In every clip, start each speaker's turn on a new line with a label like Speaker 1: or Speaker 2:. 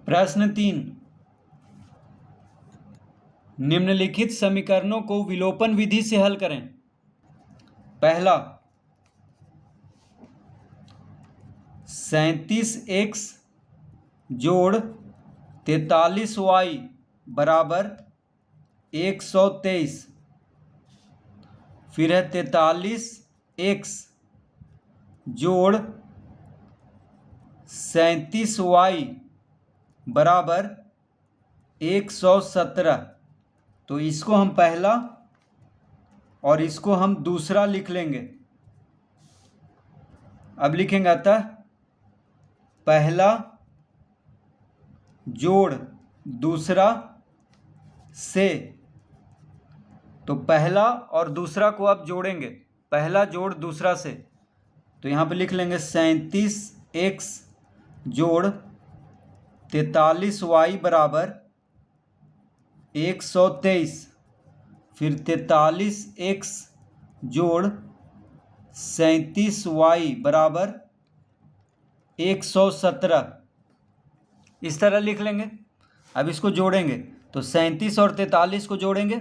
Speaker 1: प्रश्न 3, निम्नलिखित समीकरणों को विलोपन विधि से हल करें। पहला, 37x जोड़ 43y बराबर 123। फिर है 43x जोड़ 37y बराबर 117। तो इसको हम पहला और इसको हम दूसरा लिख लेंगे। अब लिखेंगे अतः पहला जोड़ दूसरा से। तो पहला और दूसरा को अब जोड़ेंगे, पहला जोड़ दूसरा से। तो यहाँ पे लिख लेंगे 37x जोड़ 43y बराबर 123। फिर 43x जोड़ 37y बराबर 117, इस तरह लिख लेंगे। अब इसको जोड़ेंगे तो 37 और 43 को जोड़ेंगे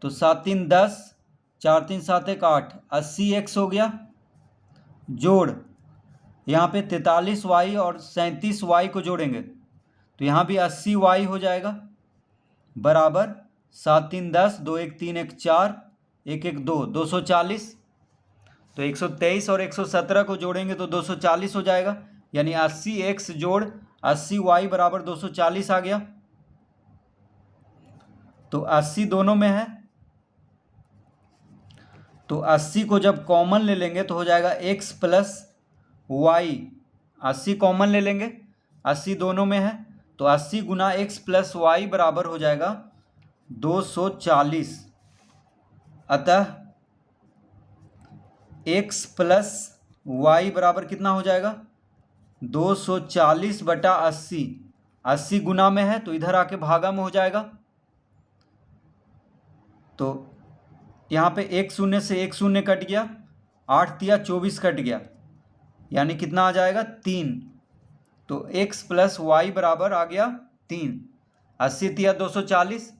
Speaker 1: तो 7 3 10, 4 3 7 1 8, 80x हो गया। जोड़ यहाँ पे 43y और 37y को जोड़ेंगे तो यहाँ भी 80y हो जाएगा बराबर 7 3 10, 2 1 3 1 4, 1 1 2, 240। तो 123 और 117 को जोड़ेंगे तो 240 हो जाएगा, यानी 80x जोड़ 80y बराबर 240 आ गया। तो 80 दोनों में है तो 80 को जब कॉमन ले लेंगे तो हो जाएगा x प्लस वाई। 80 कॉमन ले लेंगे, 80 दोनों में है तो 80 गुना x प्लस वाई बराबर हो जाएगा 240। अतः x प्लस वाई बराबर कितना हो जाएगा 240 बटा 80। 80 गुना में है तो इधर आके भागा में हो जाएगा। तो यहाँ पे एक शून्य से एक शून्य कट गया, 8 तिया 24 कट गया, यानी कितना आ जाएगा 3। तो x प्लस वाई बराबर आ गया 3। 80 तिया 240,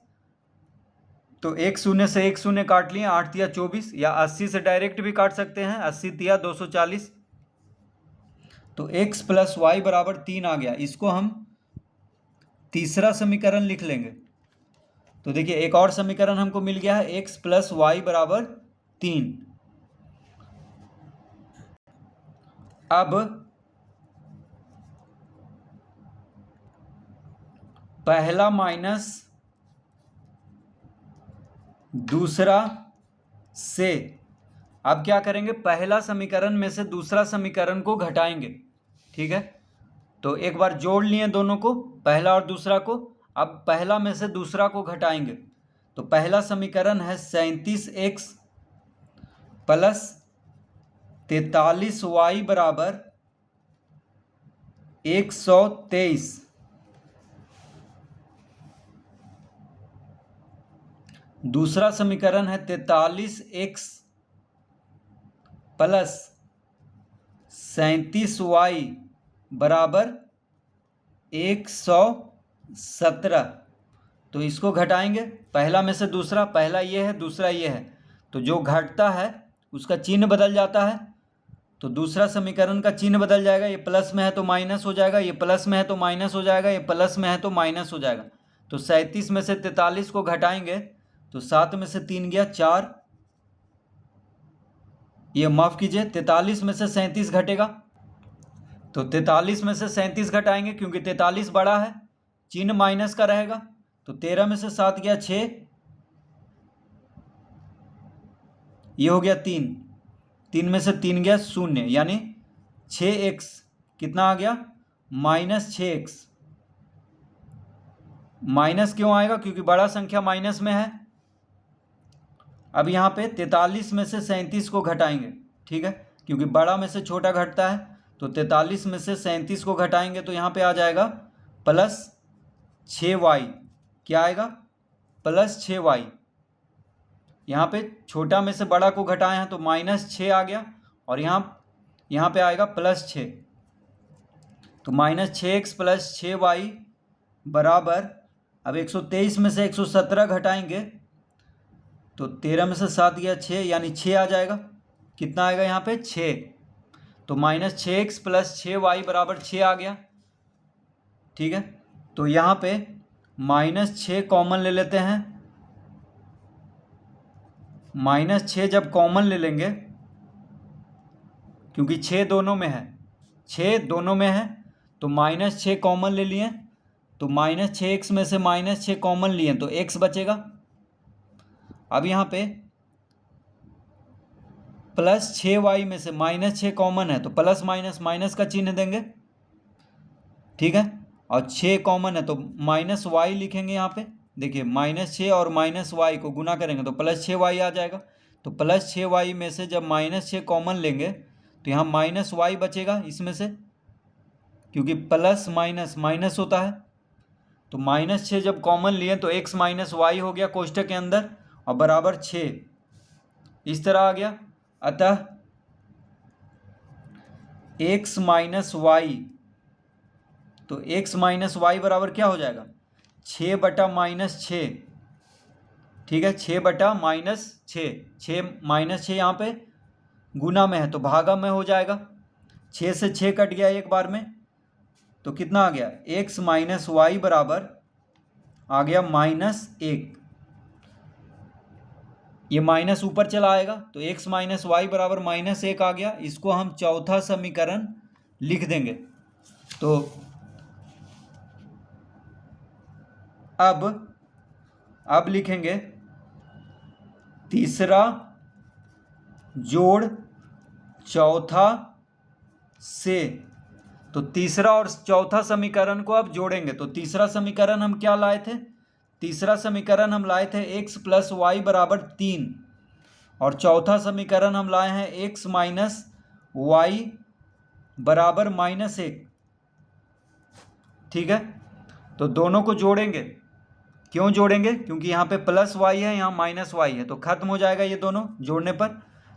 Speaker 1: तो एक शून्य से एक शून्य काट लिए, 8 तिया 24, या 80 से डायरेक्ट भी काट सकते हैं, 80 तिया 240। तो x प्लस वाई बराबर 3 आ गया। इसको हम तीसरा समीकरण लिख लेंगे। तो देखिए एक और समीकरण हमको मिल गया है, x प्लस वाई बराबर 3। अब पहला माइनस दूसरा से, अब क्या करेंगे, पहला समीकरण में से दूसरा समीकरण को घटाएंगे। ठीक है, तो एक बार जोड़ लिए दोनों को, पहला और दूसरा को। अब पहला में से दूसरा को घटाएंगे तो पहला समीकरण है 37x प्लस 43y बराबर 123। दूसरा समीकरण है 43x प्लस 37y बराबर 117। तो इसको घटाएंगे, पहला में से दूसरा, पहला ये है दूसरा ये है, तो जो घटता है उसका चिन्ह बदल जाता है। तो दूसरा समीकरण का चिन्ह बदल जाएगा, ये प्लस में है तो माइनस हो जाएगा, ये प्लस में है तो माइनस हो जाएगा, ये प्लस में है तो माइनस हो जाएगा। तो 37 में से 43 को घटाएंगे तो 7 में से 3 गया 4, ये माफ़ कीजिए 43 में से 37 घटेगा तो 43 में से 37 घटाएंगे, क्योंकि 43 बड़ा है, चिन्ह माइनस का रहेगा। तो 13 में से 7 गया 6, ये हो गया 3, 3 में से 3 गया 0, यानी 6x कितना आ गया -6x। माइनस क्यों आएगा, क्योंकि बड़ा संख्या माइनस में है। अब यहाँ पे 43 में से 37 को घटाएंगे, ठीक है, क्योंकि बड़ा में से छोटा घटता है। तो 43 में से 37 को घटाएंगे तो यहाँ पे आ जाएगा +6y। क्या आएगा +6y। यहाँ पे छोटा में से बड़ा को घटाए हैं तो -6 आ गया, और यहाँ पे आएगा +6। तो -6x + 6y बराबर, अब 123 में से 117 घटाएंगे तो 13 में से 7 गया 6, यानी 6 आ जाएगा। कितना आएगा यहाँ पे 6, तो -6x + 6y बराबर 6 आ गया। ठीक है, तो यहाँ पे -6 कॉमन ले लेते हैं। -6 जब कॉमन ले लेंगे, क्योंकि 6 दोनों में है, 6 दोनों में है, तो -6 कॉमन ले लिए, तो -6x में से -6 कॉमन लिए तो x बचेगा। अब यहाँ पे +6y में से -6 कॉमन है, तो प्लस माइनस माइनस का चिन्ह देंगे। ठीक है, और 6 कॉमन है तो -y लिखेंगे यहाँ पे। देखिए -6 और -y को गुना करेंगे तो +6y आ जाएगा। तो +6y में से जब -6 कॉमन लेंगे तो यहाँ -y बचेगा इसमें से, क्योंकि प्लस माइनस माइनस होता है। तो -6 जब कॉमन लिए तो x - y हो गया कोष्टक के अंदर, और बराबर 6 इस तरह आ गया। अतः x - y, तो x - y बराबर क्या हो जाएगा 6 बटा -6। ठीक है, 6 बटा -6, 6 -6 यहाँ पे गुना में है तो भागा में हो जाएगा। 6 से 6 कट गया एक बार में, तो कितना आ गया x - y बराबर आ गया -1। ये माइनस ऊपर चला आएगा तो x - y बराबर -1 आ गया। इसको हम चौथा समीकरण लिख देंगे। तो अब लिखेंगे तीसरा जोड़ चौथा से। तो तीसरा और चौथा समीकरण को अब जोड़ेंगे। तो तीसरा समीकरण हम क्या लाए थे, तीसरा समीकरण हम लाए थे x + y बराबर 3, और चौथा समीकरण हम लाए हैं x - y बराबर -1। ठीक है, तो दोनों को जोड़ेंगे। क्यों जोड़ेंगे, क्योंकि यहाँ पे +y है, यहाँ -y है, तो खत्म हो जाएगा ये दोनों जोड़ने पर।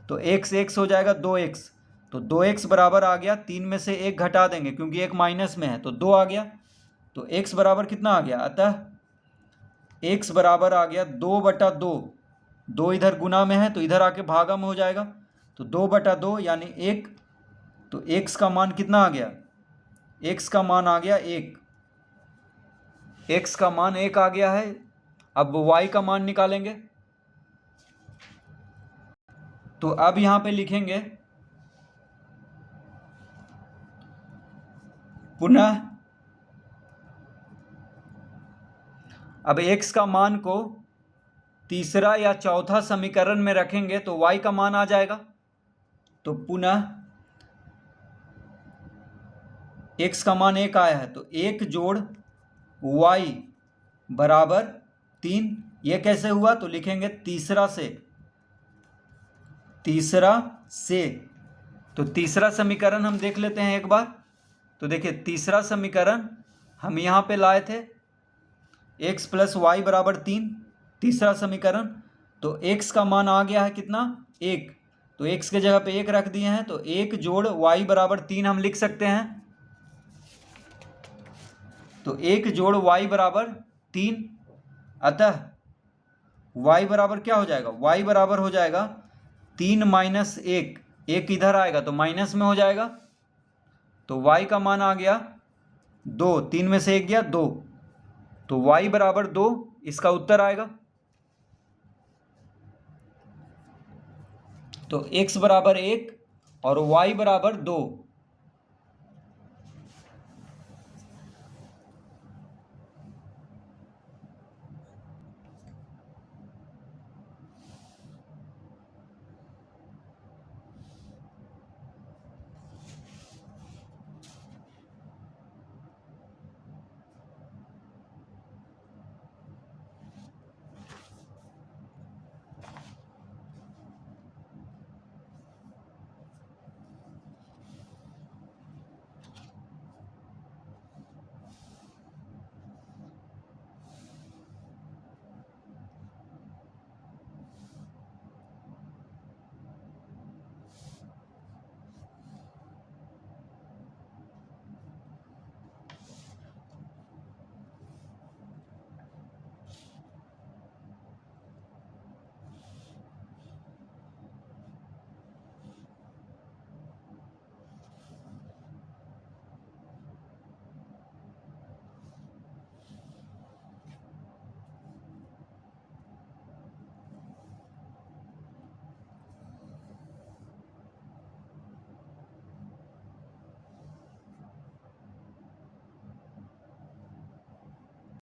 Speaker 1: तो x हो जाएगा 2x, तो 2x बराबर आ गया, 3 में से 1 घटा देंगे क्योंकि 1 माइनस में है, तो 2 आ गया। तो x बराबर कितना आ गया, अतः x बराबर आ गया 2/2। 2 इधर गुना में है तो इधर आके भागा में हो जाएगा, तो 2/2 यानी 1। तो x का मान कितना आ गया, x का मान आ गया 1। x का मान 1 आ गया है। अब y का मान निकालेंगे। तो अब यहाँ पे लिखेंगे पुनः, अब x का मान को तीसरा या चौथा समीकरण में रखेंगे तो y का मान आ जाएगा। तो पुनः x का मान 1 आया है, तो 1 जोड़ y बराबर 3। ये कैसे हुआ, तो लिखेंगे तीसरा से। तो तीसरा समीकरण हम देख लेते हैं एक बार। तो देखिए तीसरा समीकरण हम यहाँ पे लाए थे x + y बराबर 3, तीसरा समीकरण। तो x का मान आ गया है कितना 1, तो x के जगह पे 1 रख दिए हैं, तो 1 जोड़ y बराबर 3 हम लिख सकते हैं। तो 1 जोड़ y बराबर 3, अतः y बराबर क्या हो जाएगा, y बराबर हो जाएगा 3 - 1, 1 इधर आएगा तो माइनस में हो जाएगा, तो y का मान आ गया 2, 3 में से 1 गया 2, तो y बराबर 2 इसका उत्तर आएगा। तो x बराबर 1 और y बराबर 2।